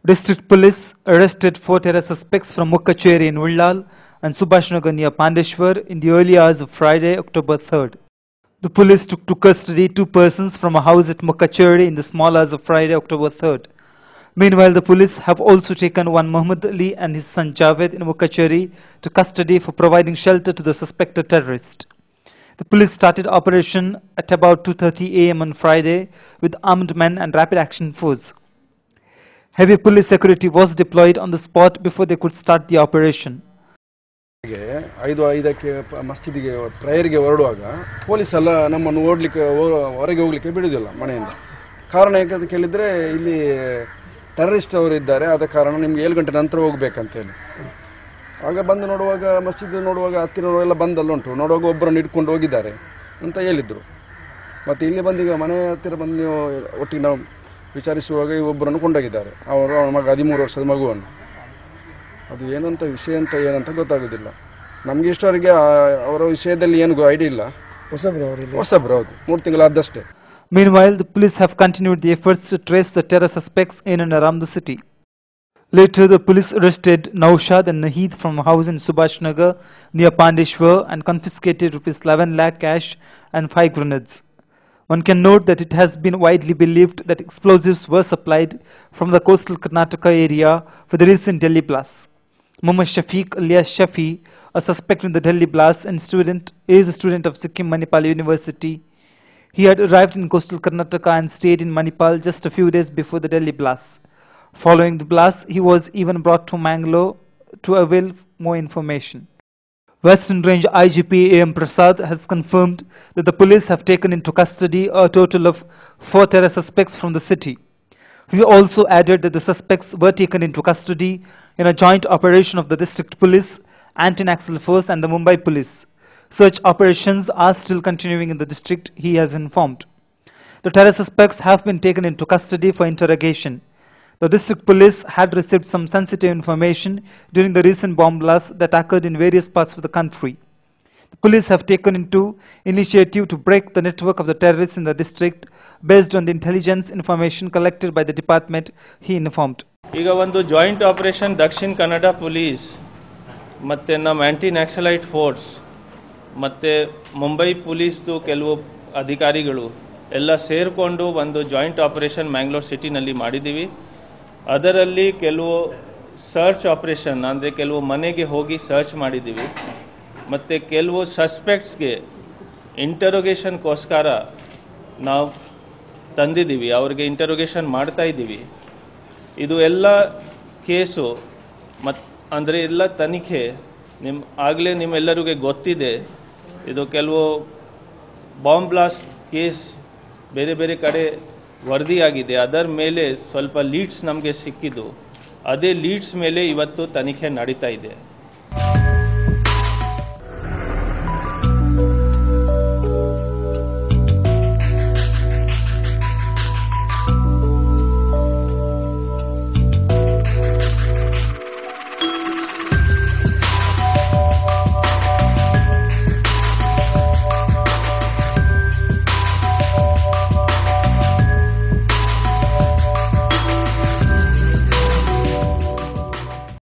District Police arrested 4 terror suspects from Mukkacheri in Ullal and Subhashnagar near Pandeshwar in the early hours of Friday, October 3rd. The police took to custody 2 persons from a house at Mukkacheri in the small hours of Friday, October 3rd. Meanwhile, the police have also taken one Muhammad Ali and his son Javed in Mukkacheri to custody for providing shelter to the suspected terrorist. The police started operation at about 2:30 a.m. on Friday with armed men and rapid action force. Heavy police security was deployed on the spot before they could start the operation. 5:05ಕ್ಕೆ ಮಸ್ಜಿದ್ಗೆ ಪ್ರೇಯರ್ಗೆ ಹೊರಡುವಾಗ police ಎಲ್ಲ ನಮ್ಮನ್ನು ಹೊರಗೆ ಹೋಗಲಿಕ್ಕೆ ಬಿಡುವುದಿಲ್ಲ ಮನೆಯಿಂದ. ಕಾರಣ ಯಾಕಂತ ಕೇಳಿದರೆ ಇಲ್ಲಿ ಟೆರರಿಸ್ಟ್ ಅವರು ಇದ್ದಾರೆ, ಆದ ಕಾರಣ ನಿಮಗೆ 7 ಗಂಟೆ ನಂತರ ಹೋಗಬೇಕಂತ ಹೇಳಿ. ಆಗ ಬಂದು ನೋಡುವಾಗ ಮಸ್ಜಿದ್ ನೋಡುವಾಗ ಹತ್ತಿರವರೆಲ್ಲ ಬಂದಲ್ಲುಂಟು, ನೋಡುವಾಗ ಒಬ್ಬರನ್ನು ಹಿಡ್ಕೊಂಡು ಹೋಗಿದ್ದಾರೆ ಅಂತ ಹೇಳಿದರು. ಮತ್ತು ಇಲ್ಲಿ ಬಂದೀಗ ಮನೆ ಹತ್ತಿರ ಬಂದು ನೀವು ಒಟ್ಟಿಗೆ ನಾವು ವಿಚಾರಿಸುವಾಗ ಒಬ್ಬರನ್ನು ಕೊಂಡೋಗಿದ್ದಾರೆ. ಅವರ ಮಗ 13 ವರ್ಷದ ಮಗುವನ್ನು. ಅದು ಏನಂತ ವಿಷಯ ಅಂತ ಏನಂತ ಗೊತ್ತಾಗೋದಿಲ್ಲ ನಮಗೆ. ಇಷ್ಟವರೆಗೆ ಅವರ ವಿಷಯದಲ್ಲಿ ಏನು ಐಡಿಯಾ ಇಲ್ಲ. ಹೊಸಬ್ರು ಹೌದು, 3 ತಿಂಗಳಾದಷ್ಟೇ. Meanwhile, the police have continued the efforts to trace the terror suspects in and around the city. Later, the police arrested Naushad and Naheed from a house in Subhashnagar near Pandeshwar and confiscated ₹11 lakh cash and 5 grenades. One can note that it has been widely believed that explosives were supplied from the coastal Karnataka area for the recent Delhi blast. Muhammad Shafiq alias Shafi, a suspect in the Delhi blast and is a student of Sikkim Manipal University. He had arrived in coastal Karnataka and stayed in Manipal just a few days before the Delhi blast. Following the blast, he was even brought to Mangalore to avail more information. Western Range IGP A.M. Prasad has confirmed that the police have taken into custody a total of 4 terror suspects from the city. He also added that the suspects were taken into custody in a joint operation of the District Police, Anti-Naxal Force and the Mumbai Police. Search operations are still continuing in the district, he has informed. The terror suspects have been taken into custody for interrogation. The district police had received some sensitive information during the recent bomb blasts that occurred in various parts of the country. The police have taken into initiative to break the network of the terrorists in the district based on the intelligence information collected by the department, he informed. ಈಗ ಒಂದು joint operation Dakshina Kannada police ಮತ್ತು ನಮ್ಮ ಆ್ಯಂಟಿ Naxalite force ಮತ್ತು ಮುಂಬೈ ಪೊಲೀಸ್ದು ಕೆಲವು ಅಧಿಕಾರಿಗಳು ಎಲ್ಲ ಸೇರಿಕೊಂಡು ಒಂದು ಜಾಯಿಂಟ್ ಆಪರೇಷನ್ ಮ್ಯಾಂಗ್ಳೂರ್ ಸಿಟಿನಲ್ಲಿ ಮಾಡಿದ್ದೀವಿ. ಅದರಲ್ಲಿ ಕೆಲವು ಸರ್ಚ್ ಆಪರೇಷನ್ ಅಂದರೆ ಕೆಲವು ಮನೆಗೆ ಹೋಗಿ ಸರ್ಚ್ ಮಾಡಿದ್ದೀವಿ ಮತ್ತು ಕೆಲವು ಸಸ್ಪೆಕ್ಟ್ಸ್ಗೆ ಇಂಟರೋಗೇಷನ್ಗೋಸ್ಕರ ನಾವು ತಂದಿದ್ದೀವಿ, ಅವ್ರಿಗೆ ಇಂಟರೋಗೇಷನ್ ಮಾಡ್ತಾಯಿದ್ದೀವಿ. ಇದು ಎಲ್ಲ ಕೇಸು ಅಂದರೆ ಎಲ್ಲ ತನಿಖೆ ಆಗಲೇ ನಿಮ್ಮೆಲ್ಲರಿಗೂ ಗೊತ್ತಿದೆ. ಇದು ಕೆಲವು ಬಾಂಬ್ ಬ್ಲಾಸ್ಟ್ ಕೇಸ್ ಬೇರೆ ಬೇರೆ ಕಡೆ ವರದಿಯಾಗಿದೆ. ಅದರ ಮೇಲೆ ಸ್ವಲ್ಪ ಲೀಡ್ಸ್ ನಮಗೆ ಸಿಕ್ಕಿದ್ದು, ಅದೇ ಲೀಡ್ಸ್ ಮೇಲೆ ಇವತ್ತು ತನಿಖೆ ನಡೀತಾ ಇದೆ.